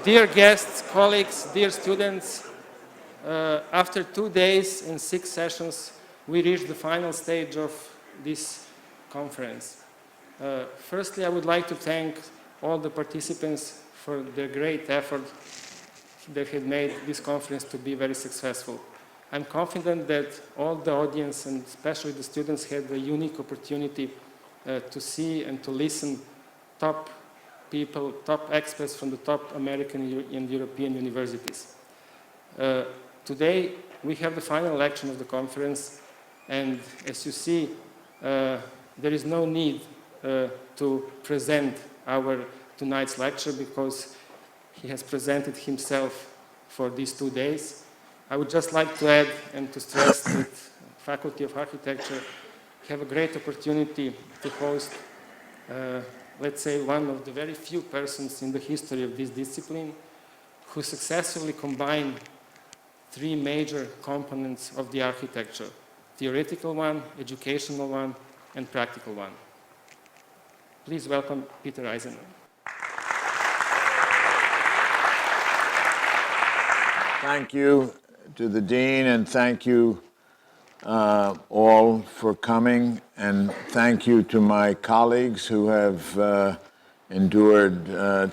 Dear guests, colleagues, dear students, after 2 days and 6 sessions, we reached the final stage of this conference. Firstly, I would like to thank all the participants for their great effort that had made this conference to be very successful. I'm confident that all the audience, and especially the students, had a unique opportunity to see and to listen top people, top experts from the top American and European universities. Today, we have the final lecture of the conference, and as you see, there is no need to present our tonight's lecture because he has presented himself for these 2 days. I would just like to add and to stress that Faculty of Architecture have a great opportunity to host let's say, one of the very few persons in the history of this discipline who successfully combined 3 major components of the architecture: theoretical one, educational one, and practical one. Please welcome Peter Eisenman. Thank you to the Dean, and thank you all for coming, and thank you to my colleagues who have endured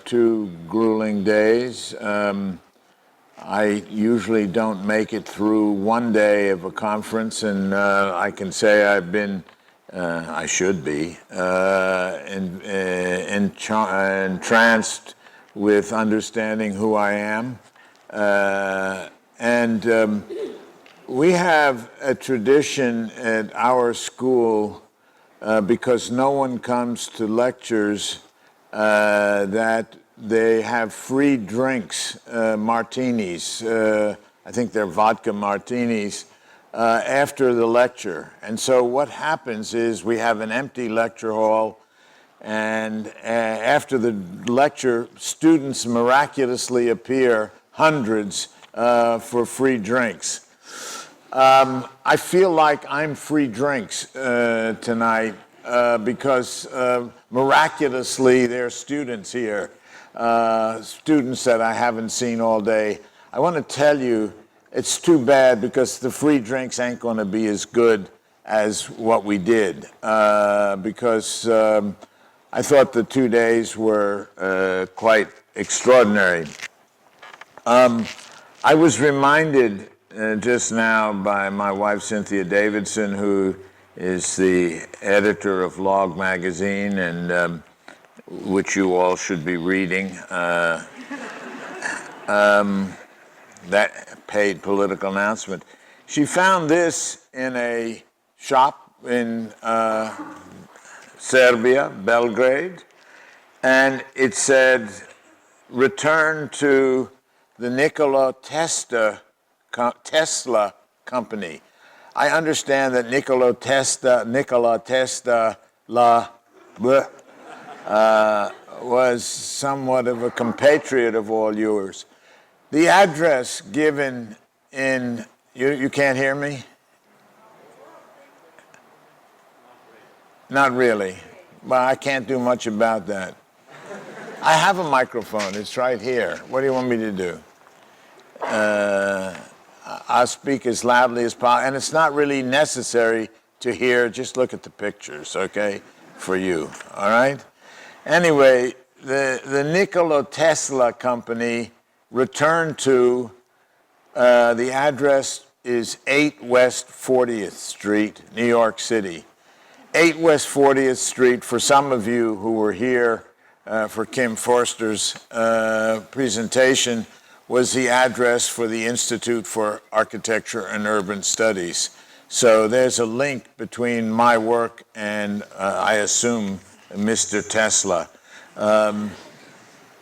2 grueling days. I usually don't make it through 1 day of a conference, and I can say I've been, I should be, entranced with understanding who I am. We have a tradition at our school, because no one comes to lectures, that they have free drinks, martinis. I think they're vodka martinis, after the lecture. And so what happens is we have an empty lecture hall, and after the lecture, students miraculously appear, hundreds, for free drinks. I feel like I'm free drinks tonight because miraculously there are students here, students that I haven't seen all day. I want to tell you, it's too bad because the free drinks ain't going to be as good as what we did, because I thought the 2 days were quite extraordinary. I was reminded just now by my wife, Cynthia Davidson, who is the editor of Log magazine, and which you all should be reading. That paid political announcement. She found this in a shop in Serbia, Belgrade, and it said, "Return to the Nikola Tesla company." I understand that Nikola Tesla was somewhat of a compatriot of all yours. The address given in, you can't hear me? Not really. Well, I can't do much about that. I have a microphone. It's right here. What do you want me to do? I'll speak as loudly as possible, and it's not really necessary to hear. Just look at the pictures, okay, for you, all right? Anyway, the Nikola Tesla company returned to, the address is 8 West 40th Street, New York City. 8 West 40th Street, for some of you who were here for Kim Forster's presentation, was the address for the Institute for Architecture and Urban Studies. So there's a link between my work and, I assume, Mr. Tesla.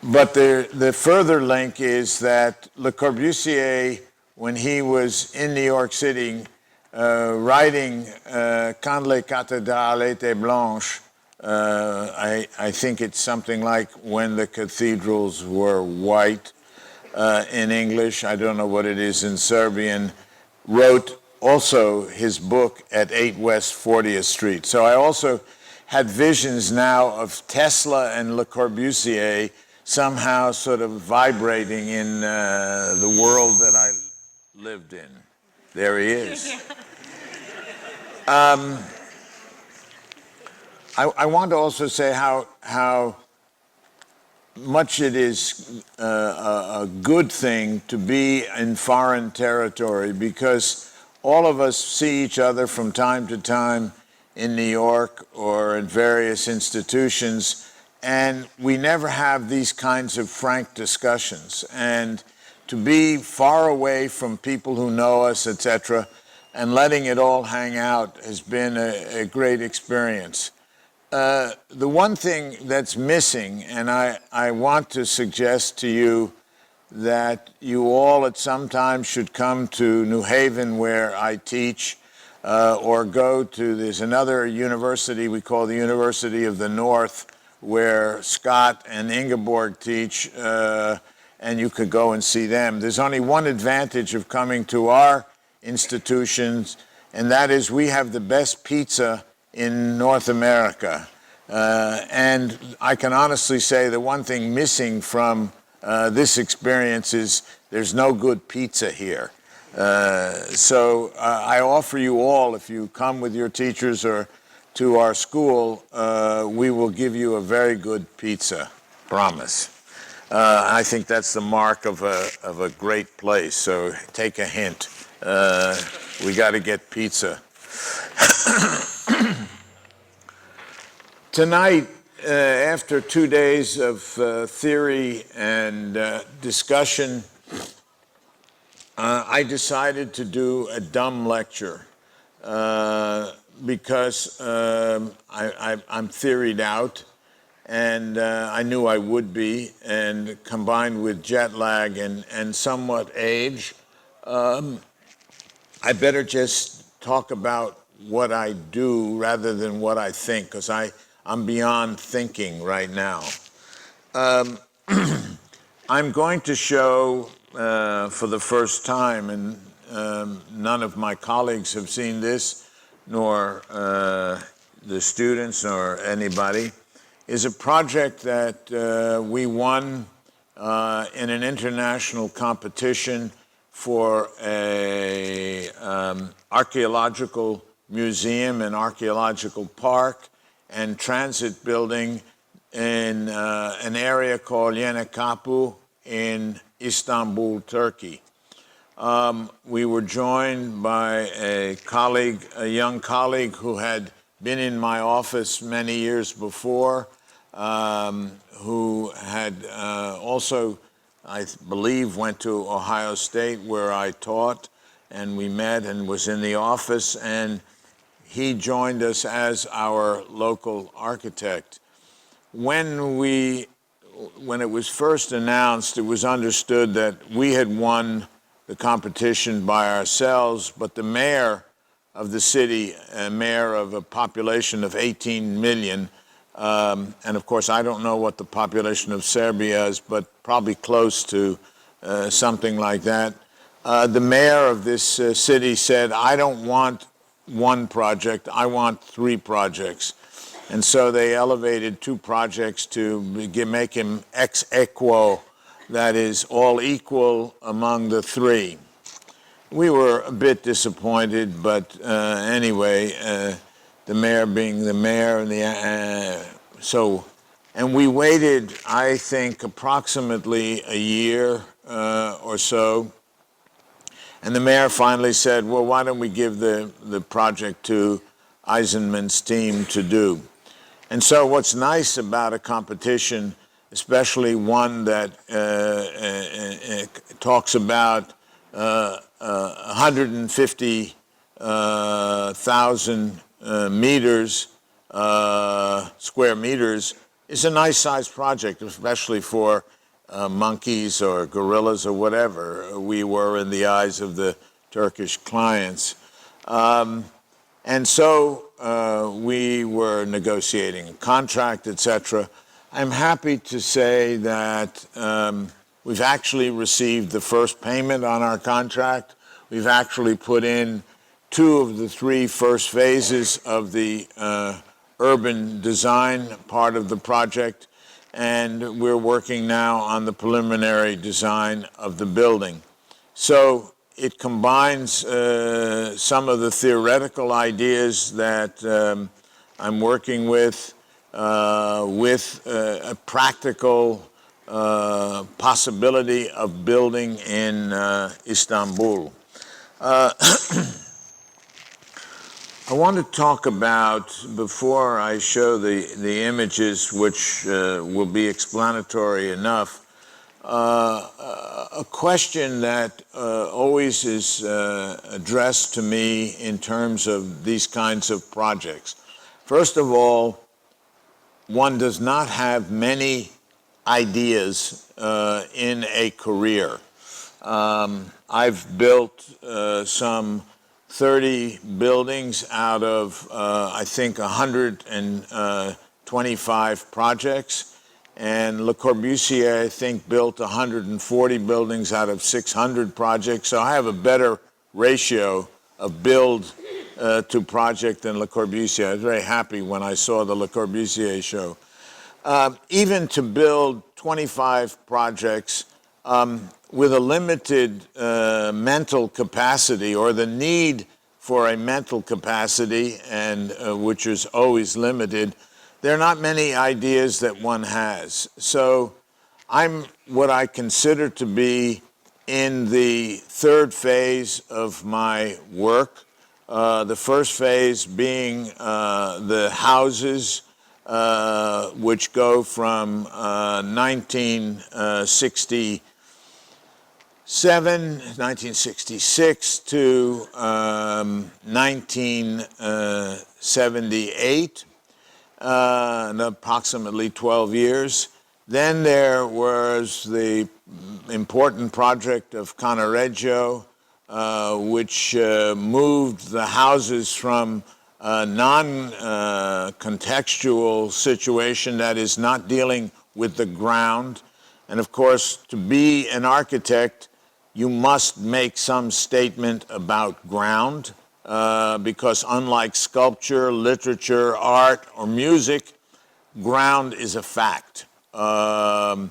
But the further link is that Le Corbusier, when he was in New York City writing Quand les cathédrales étaient blanches, I think it's something like When the Cathedrals Were White, in English, I don't know what it is in Serbian, wrote also his book at 8 West 40th Street. So I also had visions now of Tesla and Le Corbusier somehow sort of vibrating in the world that I lived in. There he is. I want to also say how much it is a good thing to be in foreign territory, because all of us see each other from time to time in New York or in various institutions, and we never have these kinds of frank discussions. And to be far away from people who know us, etc., and letting it all hang out has been a great experience. The one thing that's missing, and I want to suggest to you that you all at some time should come to New Haven, where I teach, or go to, there's another university we call the University of the North, where Scott and Ingeborg teach, and you could go and see them. There's only one advantage of coming to our institutions, and that is we have the best pizza in North America. And I can honestly say the one thing missing from this experience is there's no good pizza here. So I offer you all, if you come with your teachers or to our school, we will give you a very good pizza, promise. I think that's the mark of a great place, so take a hint. We got to get pizza. Tonight, after 2 days of theory and discussion, I decided to do a dumb lecture because I'm theoried out, and I knew I would be, and combined with jet lag and somewhat age, I better just talk about what I do rather than what I think, because I'm beyond thinking right now. I'm going to show for the first time, and none of my colleagues have seen this, nor the students nor anybody, is a project that we won in an international competition for a archaeological museum and archaeological park and transit building in an area called Yenikapu in Istanbul, Turkey. We were joined by a colleague, a young colleague who had been in my office many years before, who had also, I believe, went to Ohio State, where I taught, and we met and was in the office, and he joined us as our local architect. When it was first announced, it was understood that we had won the competition by ourselves, but the mayor of the city, a mayor of a population of 18 million, and of course I don't know what the population of Serbia is, but probably close to something like that. The mayor of this city said, I don't want one project, I want 3 projects. And so they elevated 2 projects to make him ex aequo, that is, all equal among the 3. We were a bit disappointed, but anyway, the mayor being the mayor, and we waited, I think, approximately a year or so. And the mayor finally said, well, why don't we give the project to Eisenman's team to do? And so what's nice about a competition, especially one that talks about 150,000 meters, square meters, is a nice sized project, especially for monkeys or gorillas or whatever we were in the eyes of the Turkish clients. And so we were negotiating a contract, etc. I'm happy to say that we've actually received the first payment on our contract. We've actually put in 2 of the 3 first phases of the urban design part of the project. and we're working now on the preliminary design of the building. So it combines some of the theoretical ideas that I'm working with a practical possibility of building in Istanbul. I want to talk about, before I show the images, which will be explanatory enough, a question that always is addressed to me in terms of these kinds of projects. First of all, one does not have many ideas in a career. I've built some 30 buildings out of, I think, 125 projects. And Le Corbusier, I think, built 140 buildings out of 600 projects. So I have a better ratio of build to project than Le Corbusier. I was very happy when I saw the Le Corbusier show. Even to build 25 projects with a limited mental capacity, or the need for a mental capacity, and which is always limited, there are not many ideas that one has. So I'm what I consider to be in the third phase of my work. The first phase being the houses, which go from 1966 to 1978, in approximately 12 years. Then there was the important project of Canareggio, which moved the houses from a non-contextual situation, that is, not dealing with the ground. And of course, to be an architect, you must make some statement about ground, because unlike sculpture, literature, art, or music, ground is a fact. So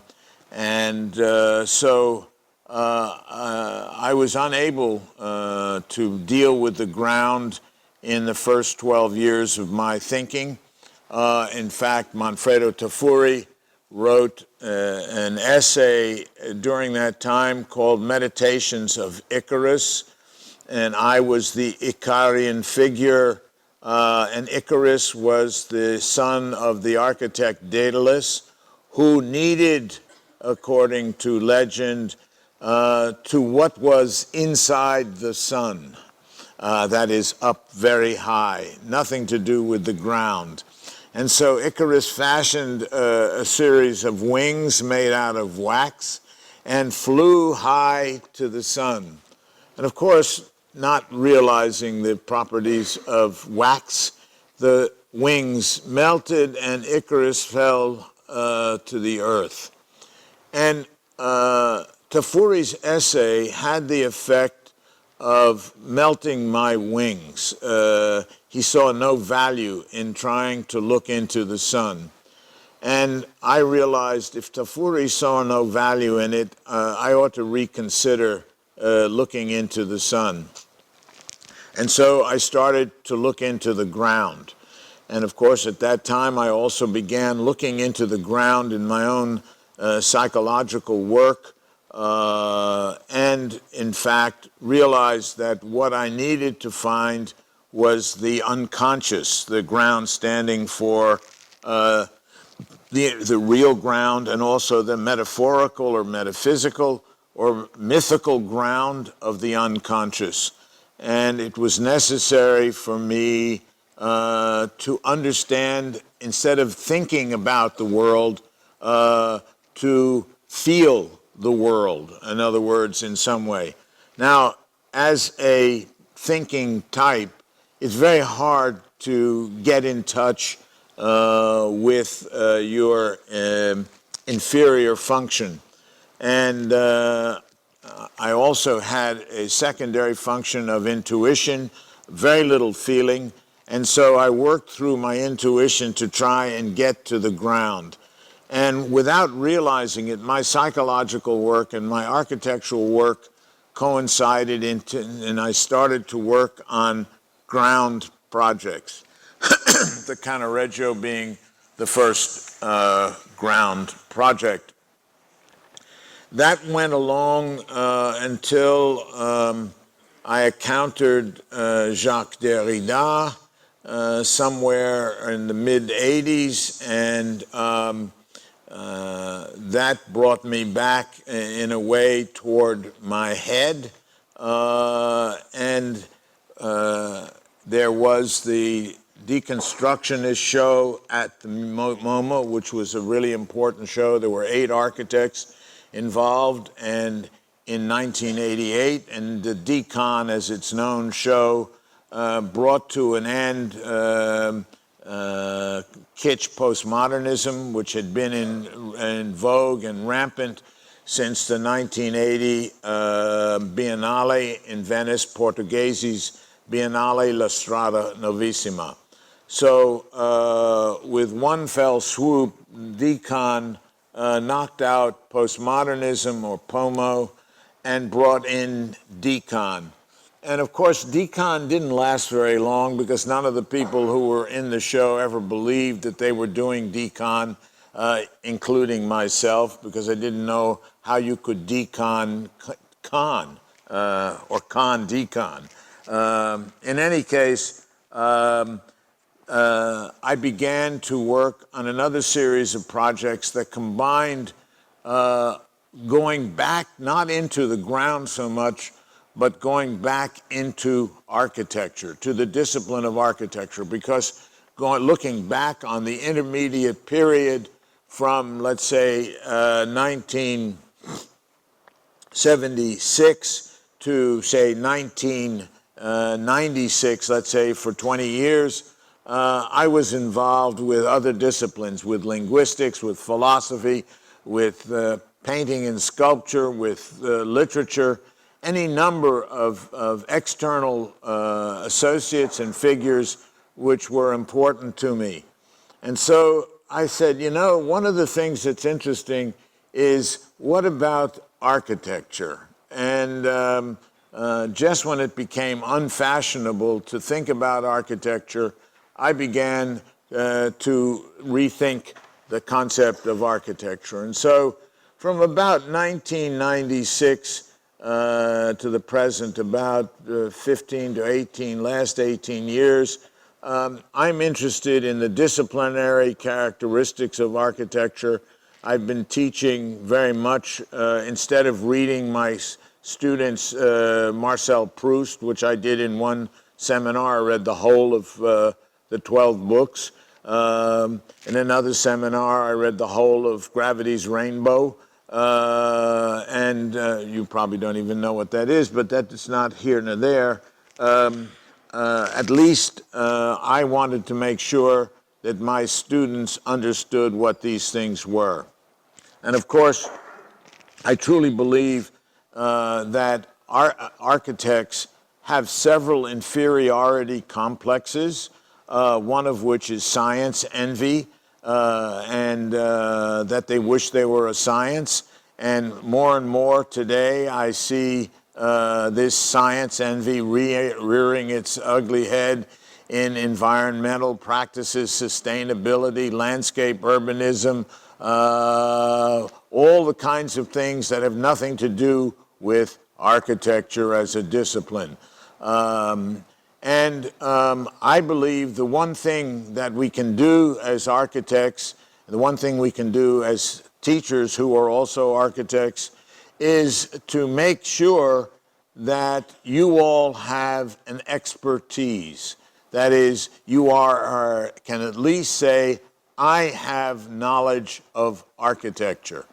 I was unable to deal with the ground in the first 12 years of my thinking. In fact, Manfredo Tafuri wrote an essay during that time called Meditations of Icarus, and I was the Icarian figure, and Icarus was the son of the architect Daedalus, who needed, according to legend, to what was inside the sun, that is up very high, nothing to do with the ground. And so Icarus fashioned a series of wings made out of wax and flew high to the sun. And of course, not realizing the properties of wax, the wings melted and Icarus fell to the earth. And Tafuri's essay had the effect of melting my wings. He saw no value in trying to look into the sun. And I realized if Tafuri saw no value in it, I ought to reconsider looking into the sun. And so I started to look into the ground. And of course, at that time, I also began looking into the ground in my own psychological work, and in fact realized that what I needed to find was the unconscious, the ground standing for the real ground, and also the metaphorical or metaphysical or mythical ground of the unconscious. And it was necessary for me to understand, instead of thinking about the world, to feel the world, in other words, in some way. Now, as a thinking type, it's very hard to get in touch with your inferior function. And I also had a secondary function of intuition, very little feeling, and so I worked through my intuition to try and get to the ground. And without realizing it, my psychological work and my architectural work coincided and I started to work on ground projects. The Cannaregio being the first ground project. That went along until I encountered Jacques Derrida somewhere in the mid-'80s, and that brought me back in a way toward my head. There was the deconstructionist show at the MoMA, which was a really important show. There were 8 architects involved, and in 1988, and the Decon, as it's known, show brought to an end kitsch postmodernism, which had been in vogue and rampant since the 1980 Biennale in Venice, Portuguese's Biennale La Strada Novissima. So with one fell swoop, Decon knocked out postmodernism, or POMO, and brought in Decon. And of course, Decon didn't last very long because none of the people who were in the show ever believed that they were doing Decon, including myself, because I didn't know how you could decon con, or con decon. In any case, I began to work on another series of projects that combined going back, not into the ground so much, but going back into architecture, to the discipline of architecture, because looking back on the intermediate period from, let's say, 1976 to, say, 1996, let's say, for 20 years, I was involved with other disciplines, with linguistics, with philosophy, with painting and sculpture, with literature, any number of external associates and figures which were important to me. And so I said, you know, one of the things that's interesting is, what about architecture? And just when it became unfashionable to think about architecture, I began to rethink the concept of architecture. And so from about 1996 to the present, about 15 to 18, last 18 years, I'm interested in the disciplinary characteristics of architecture. I've been teaching very much, instead of reading my students Marcel Proust, which I did in one seminar. I read the whole of the 12 books. In another seminar, I read the whole of Gravity's Rainbow. You probably don't even know what that is, but that's not here nor there. At least I wanted to make sure that my students understood what these things were. And of course, I truly believe that architects have several inferiority complexes, one of which is science envy, and that they wish they were a science. And more today, I see this science envy rearing its ugly head in environmental practices, sustainability, landscape urbanism, all the kinds of things that have nothing to do with architecture as a discipline. I believe the one thing that we can do as architects, the one thing we can do as teachers who are also architects, is to make sure that you all have an expertise. That is, you can at least say, I have knowledge of architecture,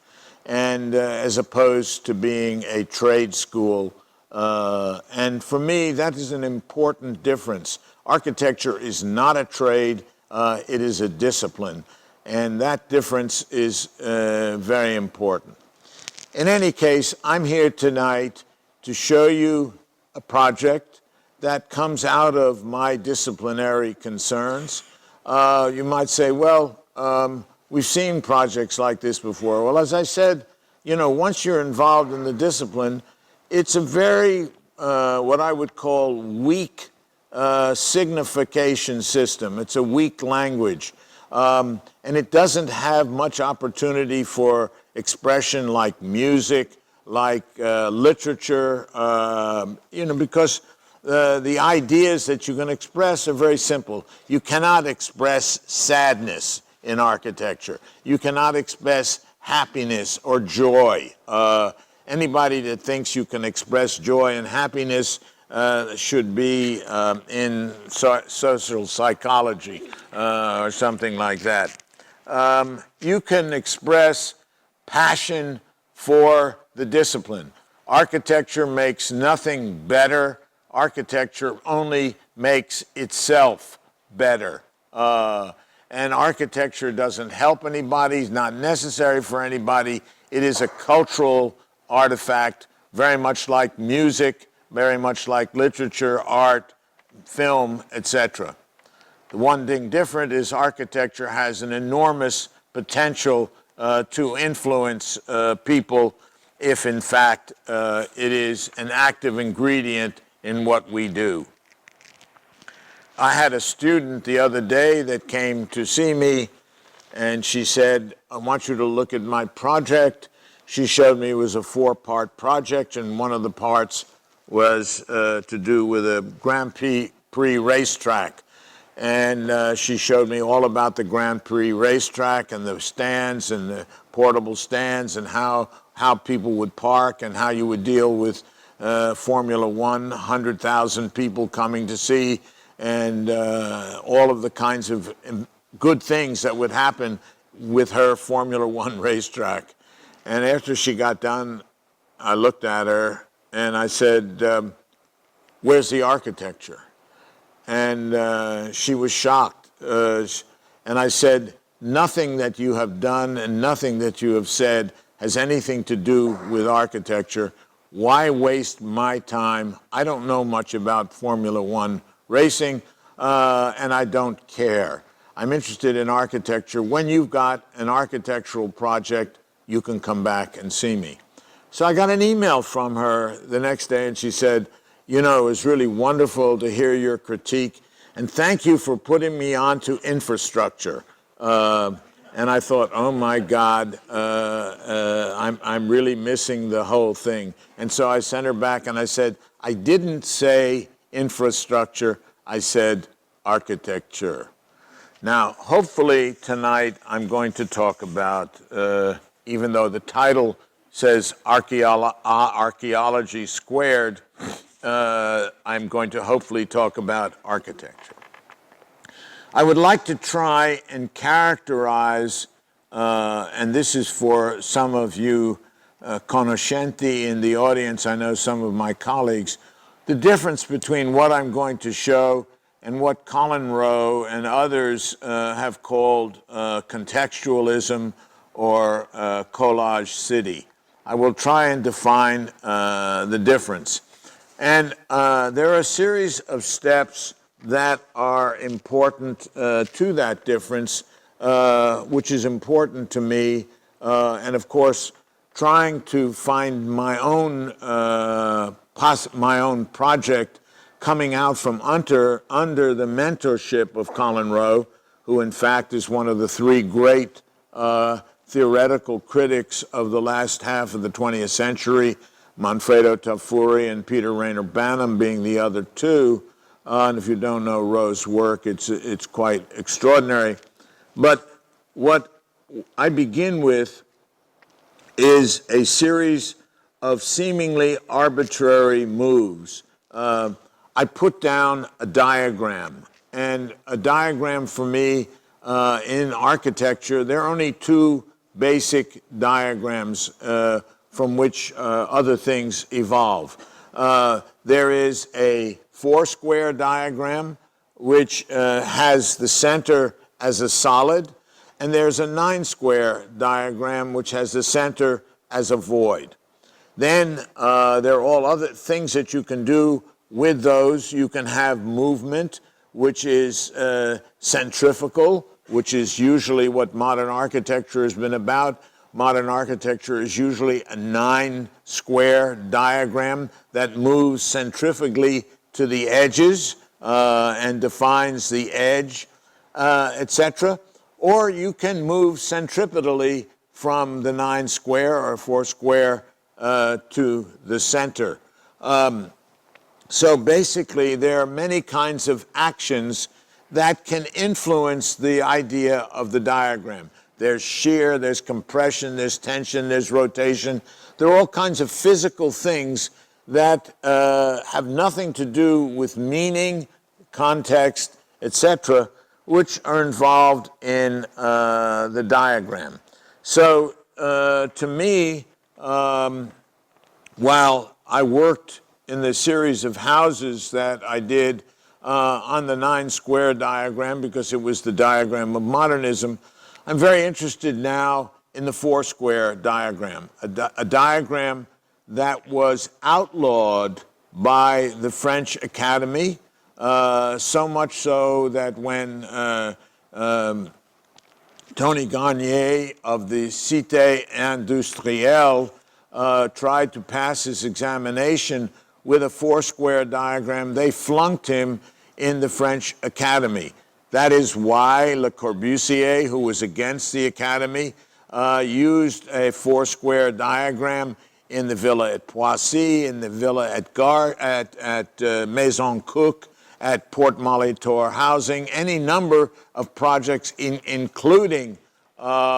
and as opposed to being a trade school. And for me, that is an important difference. Architecture is not a trade, it is a discipline. And that difference is very important. In any case, I'm here tonight to show you a project that comes out of my disciplinary concerns. You might say, well, we've seen projects like this before. Well, as I said, once you're involved in the discipline, it's a very, what I would call weak signification system. It's a weak language. And it doesn't have much opportunity for expression like music, like literature, because the ideas that you can express are very simple. You cannot express sadness in architecture. You cannot express happiness or joy. Anybody that thinks you can express joy and happiness should be in social psychology or something like that. You can express passion for the discipline. Architecture makes nothing better. Architecture only makes itself better. And architecture doesn't help anybody, it's not necessary for anybody. It is a cultural artifact, very much like music, very much like literature, art, film, etc. The one thing different is architecture has an enormous potential to influence people if, in fact, it is an active ingredient in what we do. I had a student the other day that came to see me, and she said, I want you to look at my project. She showed me it was a 4-part project, and one of the parts was to do with a Grand Prix racetrack. And she showed me all about the Grand Prix racetrack and the stands and the portable stands and how people would park and how you would deal with Formula One, 100,000 people coming to see, and all of the kinds of good things that would happen with her Formula One racetrack. And after she got done, I looked at her and I said, where's the architecture? And she was shocked. And I said, nothing that you have done and nothing that you have said has anything to do with architecture. Why waste my time? I don't know much about Formula One racing, and I don't care. I'm interested in architecture. When you've got an architectural project, you can come back and see me. So I got an email from her the next day, and she said, it was really wonderful to hear your critique, and thank you for putting me onto infrastructure. And I thought, oh my God, I'm really missing the whole thing. And so I sent her back and I said, I didn't say infrastructure, I said architecture. Now, hopefully tonight I'm going to talk about, even though the title says archaeology squared, I'm going to hopefully talk about architecture. I would like to try and characterize, and this is for some of you conoscenti in the audience, I know some of my colleagues, the difference between what I'm going to show and what Colin Rowe and others have called contextualism or collage city. I will try and define the difference. And there are a series of steps that are important to that difference, which is important to me, and of course, trying to find my own project coming out from under the mentorship of Colin Rowe, who in fact is one of the 3 great theoretical critics of the last half of the 20th century, Manfredo Tafuri and Peter Rainer Banham being the other 2. And if you don't know Rowe's work, it's quite extraordinary. But what I begin with is a series of seemingly arbitrary moves. I put down a diagram, and a diagram for me in architecture, there are only 2 basic diagrams from which other things evolve. There is a 4-square diagram, which has the center as a solid, and there's a 9-square diagram, which has the center as a void. Then there are all other things that you can do with those. You can have movement, which is centrifugal, which is usually what modern architecture has been about. Modern architecture is usually a 9-square diagram that moves centrifugally to the edges and defines the edge, etc. Or you can move centripetally from the 9-square or 4-square to the center. So basically, there are many kinds of actions that can influence the idea of the diagram. There's shear, there's compression, there's tension, there's rotation. There are all kinds of physical things that have nothing to do with meaning, context, etc., which are involved in the diagram. So to me, while I worked in the series of houses that I did on the 9-square diagram, because it was the diagram of modernism, I'm very interested now in the 4-square diagram, a diagram that was outlawed by the French Academy, so much so that when Tony Garnier of the Cité Industrielle tried to pass his examination with a 4-square diagram, they flunked him in the French Academy. That is why Le Corbusier, who was against the Academy, used a 4-square diagram in the villa at Poissy, in the villa at Maison Cook, at Port Molitor Housing, any number of projects, including the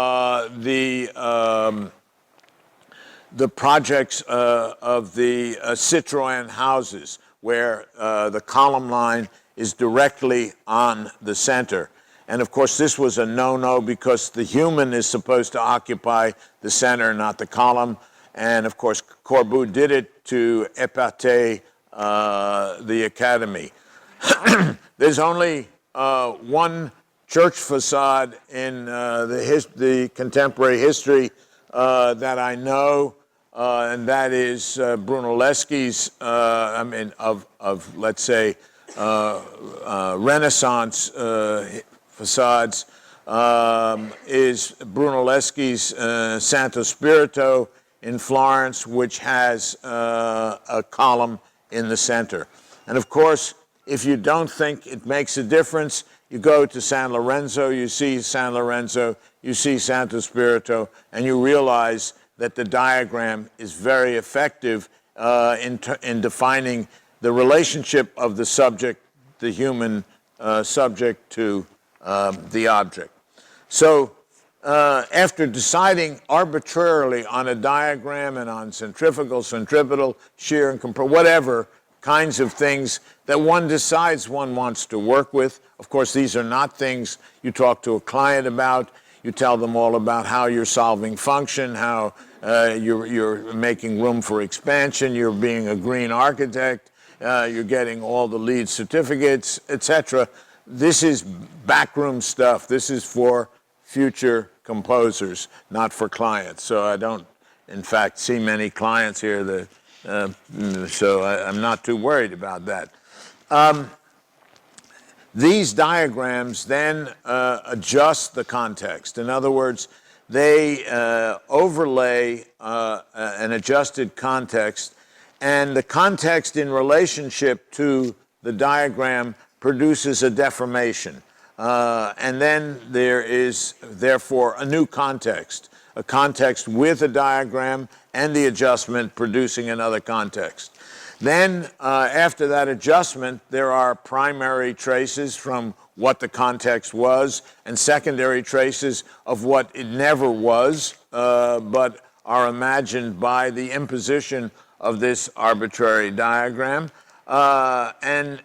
projects of the Citroën houses, where the column line is directly on the center. And of course, this was a no-no because the human is supposed to occupy the center, not the column. And of course, Corbu did it to épate the Academy. There's only one church facade in the contemporary history that I know, and that is Brunelleschi's, let's say, Renaissance facades, is Brunelleschi's Santo Spirito in Florence, which has a column in the center. And of course, if you don't think it makes a difference, you go to San Lorenzo, you see San Lorenzo, you see Santo Spirito, and you realize that the diagram is very effective in defining the relationship of the subject, the human subject, to the object. So after deciding arbitrarily on a diagram and on centripetal, shear, and compression, whatever kinds of things that one decides one wants to work with. Of course, these are not things you talk to a client about. You tell them all about how you're solving function, how you're making room for expansion, you're being a green architect, you're getting all the LEED certificates, etc. This is backroom stuff. This is for future composers, not for clients. So I don't, in fact, see many clients here that so I'm not too worried about that. These diagrams then adjust the context. In other words, they overlay an adjusted context, and the context in relationship to the diagram produces a deformation. And then there is, therefore, a new context, a context with a diagram and the adjustment producing another context. Then, after that adjustment, there are primary traces from what the context was and secondary traces of what it never was, but are imagined by the imposition of this arbitrary diagram. And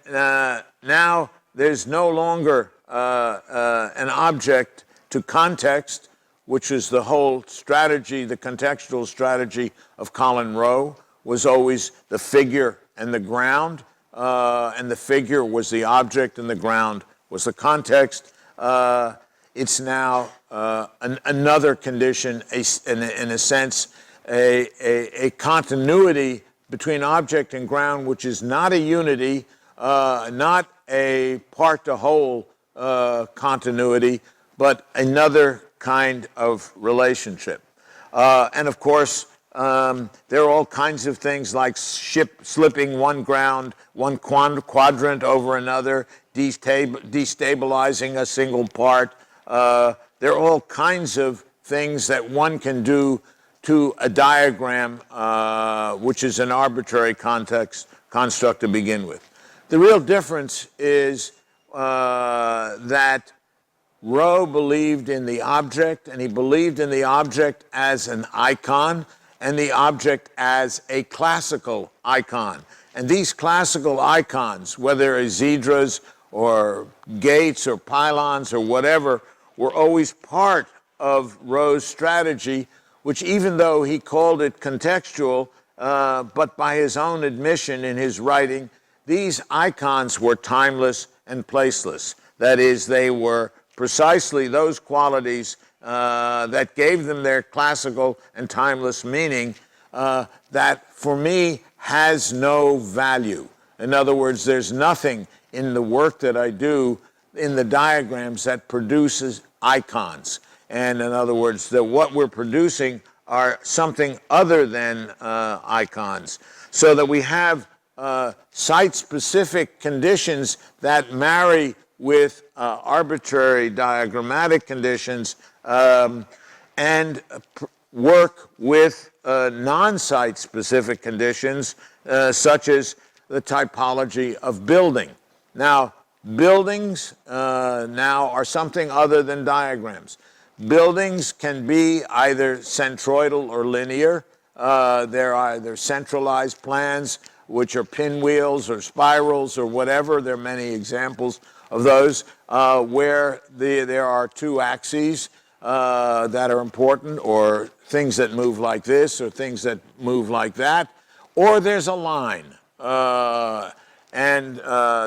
now there's no longer an object to context, which is the whole strategy, the contextual strategy of Colin Rowe, was always the figure and the ground, and the figure was the object and the ground was the context. It's now another condition, in a sense, a continuity between object and ground, which is not a unity, not a part-to-whole continuity, but another kind of relationship. And of course, there are all kinds of things like slipping one quadrant over another, destabilizing a single part. There are all kinds of things that one can do to a diagram, which is an arbitrary construct to begin with. The real difference is that Rowe believed in the object, and he believed in the object as an icon and the object as a classical icon. And these classical icons, whether zedras or gates or pylons or whatever, were always part of Rowe's strategy, which even though he called it contextual, but by his own admission in his writing, these icons were timeless and placeless. That is, they were precisely those qualities that gave them their classical and timeless meaning that, for me, has no value. In other words, there's nothing in the work that I do in the diagrams that produces icons. And in other words, that what we're producing are something other than icons. So that we have site-specific conditions that marry with arbitrary diagrammatic conditions and work with non-site specific conditions such as the typology of building. Now, buildings now are something other than diagrams. Buildings can be either centroidal or linear. They're either centralized plans, which are pinwheels or spirals or whatever. There are many examples of those where there are two axes that are important, or things that move like this, or things that move like that, or there's a line.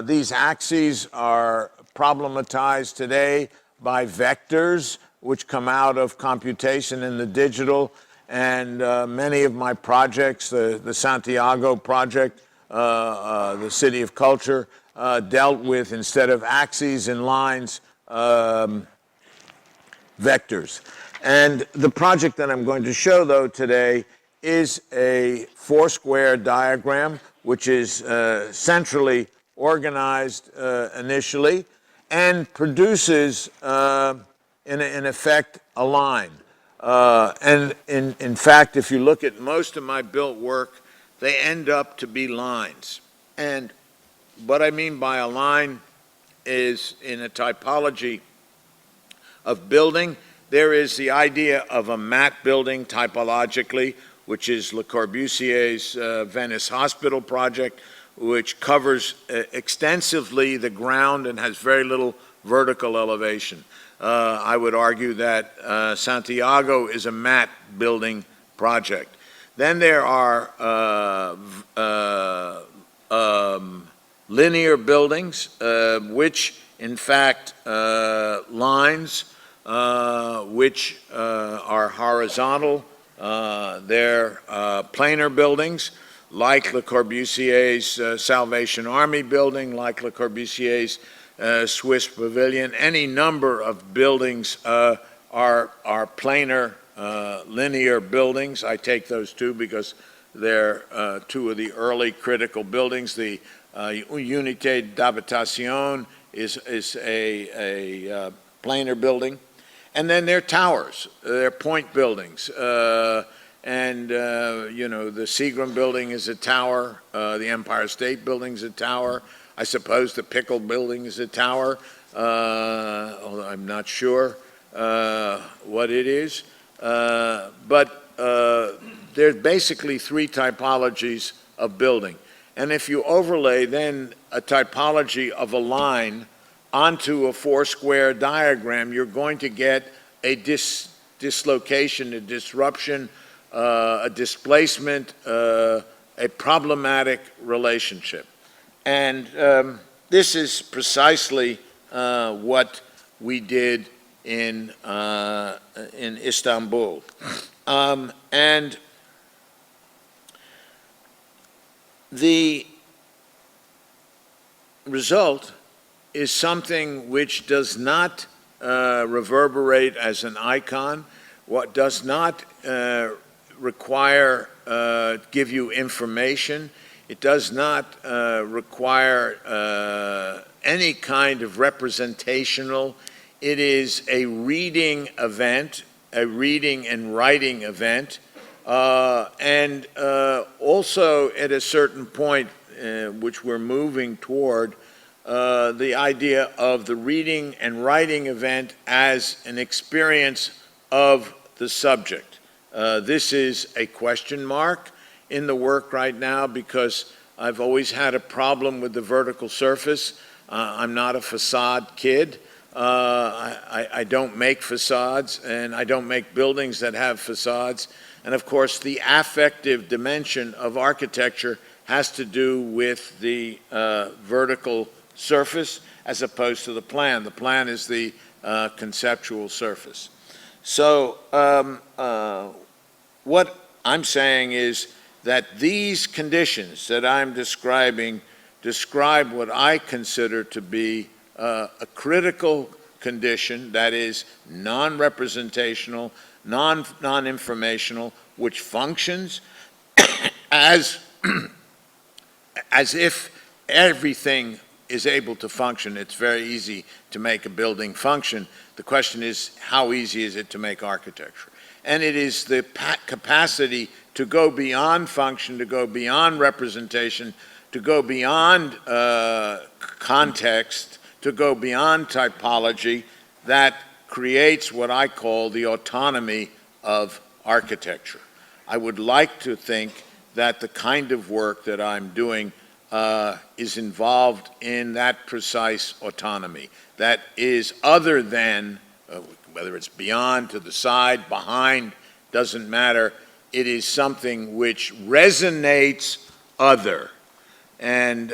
These axes are problematized today by vectors, which come out of computation in the digital. And many of my projects, the Santiago project, the City of Culture, dealt with, instead of axes and lines, vectors. And the project that I'm going to show, though, today is a four-square diagram, which is centrally organized initially and produces, in effect, a line. And in fact, if you look at most of my built work, they end up to be lines. And what I mean by a line is, in a typology of building, there is the idea of a mat building typologically, which is Le Corbusier's Venice Hospital project, which covers extensively the ground and has very little vertical elevation. I would argue that Santiago is a mat building project. Then there are linear buildings, which in fact lines, which are horizontal. They're planar buildings, like Le Corbusier's Salvation Army building, like Le Corbusier's Swiss Pavilion. Any number of buildings are planar, linear buildings. I take those two because they're two of the early critical buildings. The Unité d'Habitation is a planar building. And then there are towers. They're point buildings. You know, the Seagram building is a tower. The Empire State Building is a tower. I suppose the Pickle building is a tower, although I'm not sure what it is. But there's basically three typologies of building. And if you overlay then a typology of a line onto a four-square diagram, you're going to get a dislocation, a disruption, a displacement, a problematic relationship. And this is precisely what we did in Istanbul. And the result is something which does not reverberate as an icon, what does not require, give you information. It does not require any kind of representational. It is a reading event, a reading and writing event, and also at a certain point, which we're moving toward, the idea of the reading and writing event as an experience of the subject. This is a question mark in the work right now because I've always had a problem with the vertical surface. I'm not a facade kid. I don't make facades, and I don't make buildings that have facades. And of course, the affective dimension of architecture has to do with the vertical surface as opposed to the plan. The plan is the conceptual surface. So what I'm saying is that these conditions that I'm describing describe what I consider to be a critical condition that is non-representational, non-informational, which functions as if everything is able to function. It's very easy to make a building function. The question is, how easy is it to make architecture? And it is the capacity to go beyond function, to go beyond representation, to go beyond context, to go beyond typology that creates what I call the autonomy of architecture. I would like to think that the kind of work that I'm doing is involved in that precise autonomy, that is other than, whether it's beyond, to the side, behind, doesn't matter. It is something which resonates other. And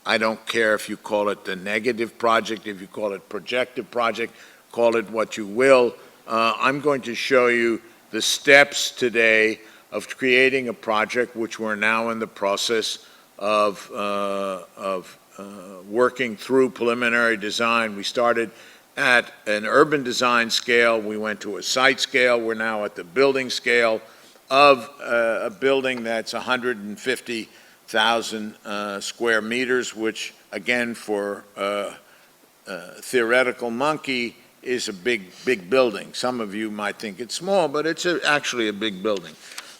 I don't care if you call it the negative project, if you call it projective project, call it what you will. I'm going to show you the steps today of creating a project which we're now in the process of working through preliminary design. We started at an urban design scale, we went to a site scale, we're now at the building scale of a building that's 150,000 square meters, which again for theoretical monkey is a big building. Some of you might think it's small, but it's actually a big building.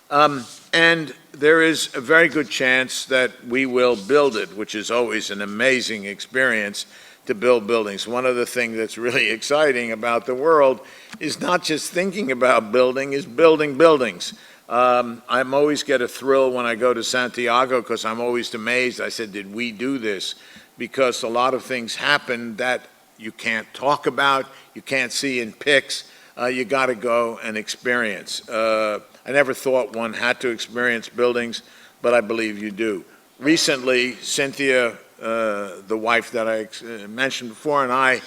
And there is a very good chance that we will build it, which is always an amazing experience to build buildings. One of the things that's really exciting about the world is not just thinking about building, is building buildings. I always get a thrill when I go to Santiago because I'm always amazed. I said, did we do this? Because a lot of things happen that you can't talk about, you can't see in pics. You got to go and experience. I never thought one had to experience buildings, but I believe you do. Recently, Cynthia, the wife that I mentioned before, and I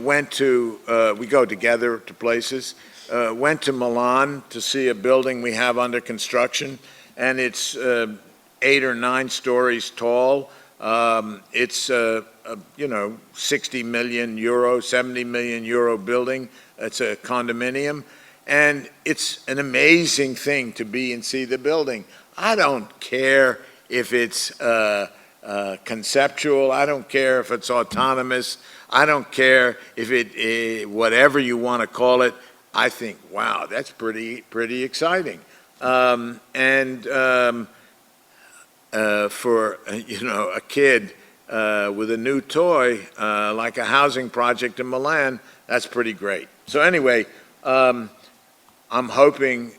went to, we go together to places, went to Milan to see a building we have under construction, and it's 8 or 9 stories tall. It's you know, 60 million euro, 70 million euro building. It's a condominium, and it's an amazing thing to be and see the building. I don't care if it's conceptual. I don't care if it's autonomous. I don't care if it, whatever you want to call it. I think, wow, that's pretty exciting. For you know, a kid with a new toy like a housing project in Milan, that's pretty great. So anyway, I'm hoping,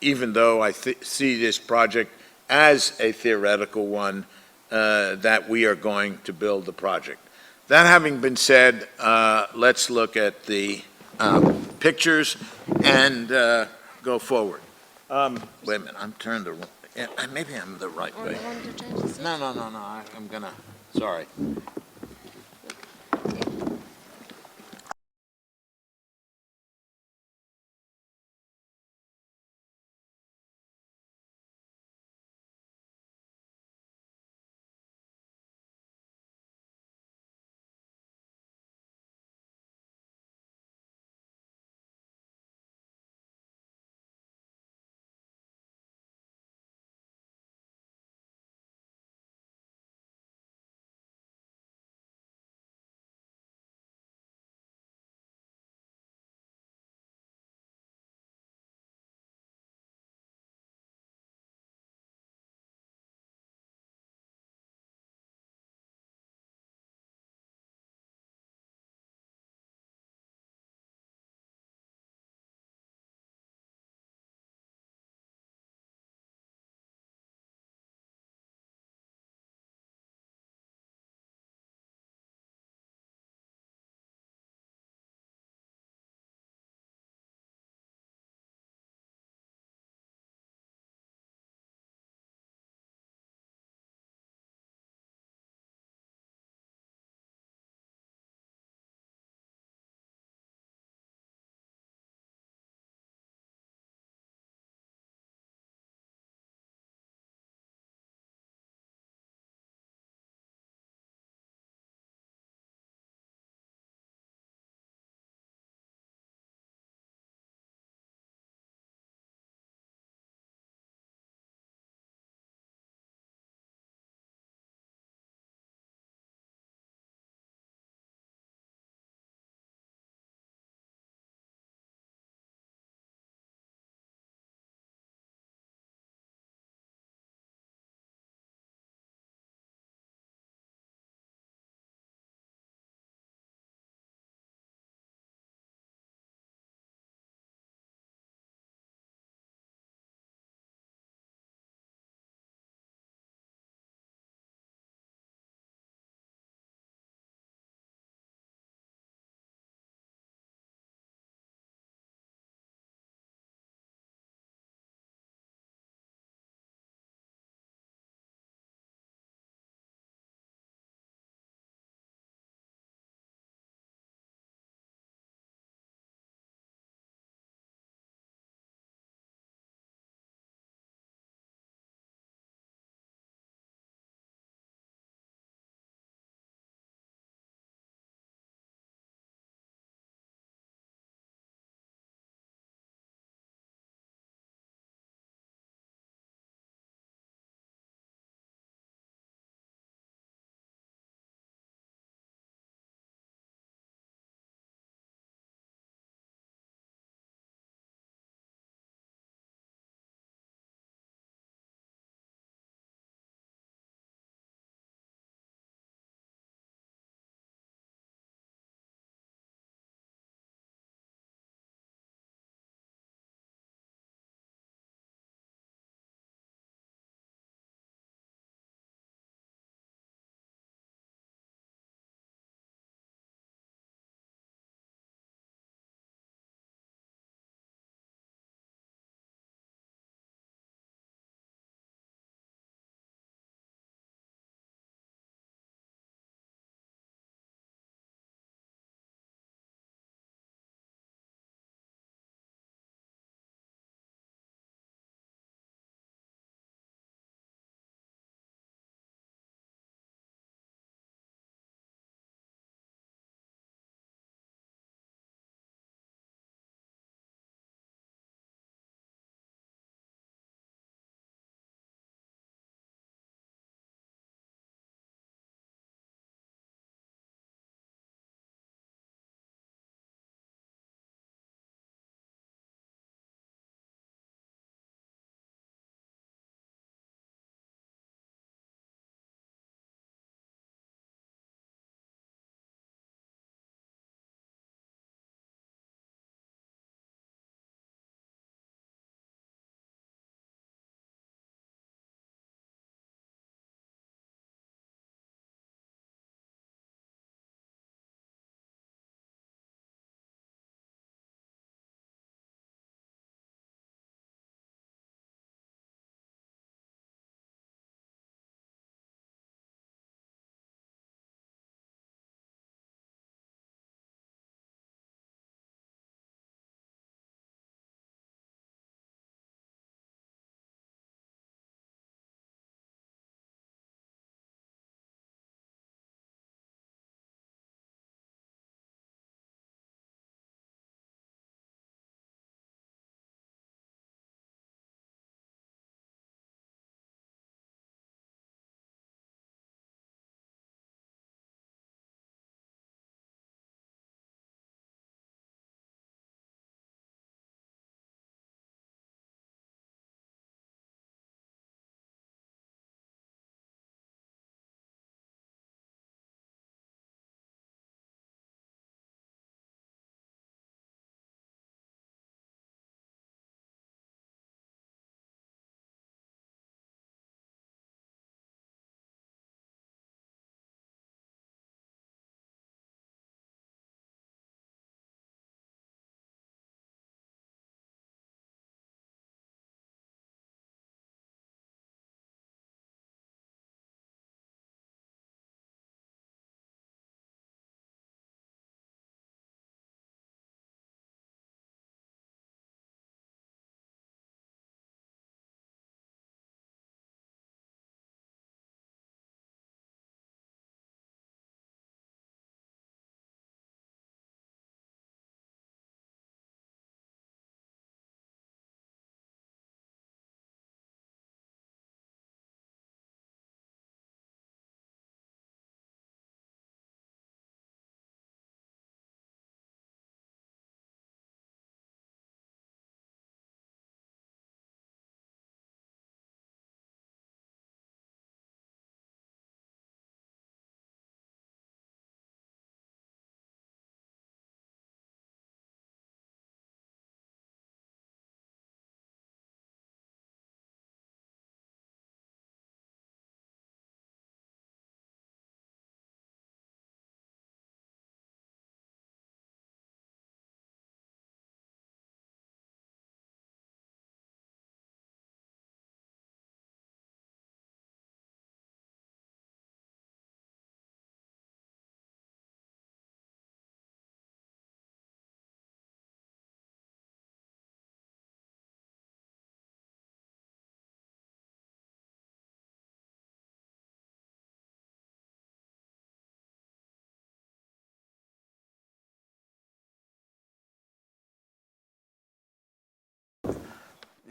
even though I see this project as a theoretical one, that we are going to build the project. That having been said, let's look at the pictures and go forward. Wait a minute, I'm turned the, maybe I'm the right way. No, I'm gonna, sorry.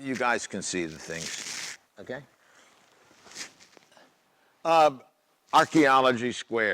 you guys can see the things, okay? Archaeology Square.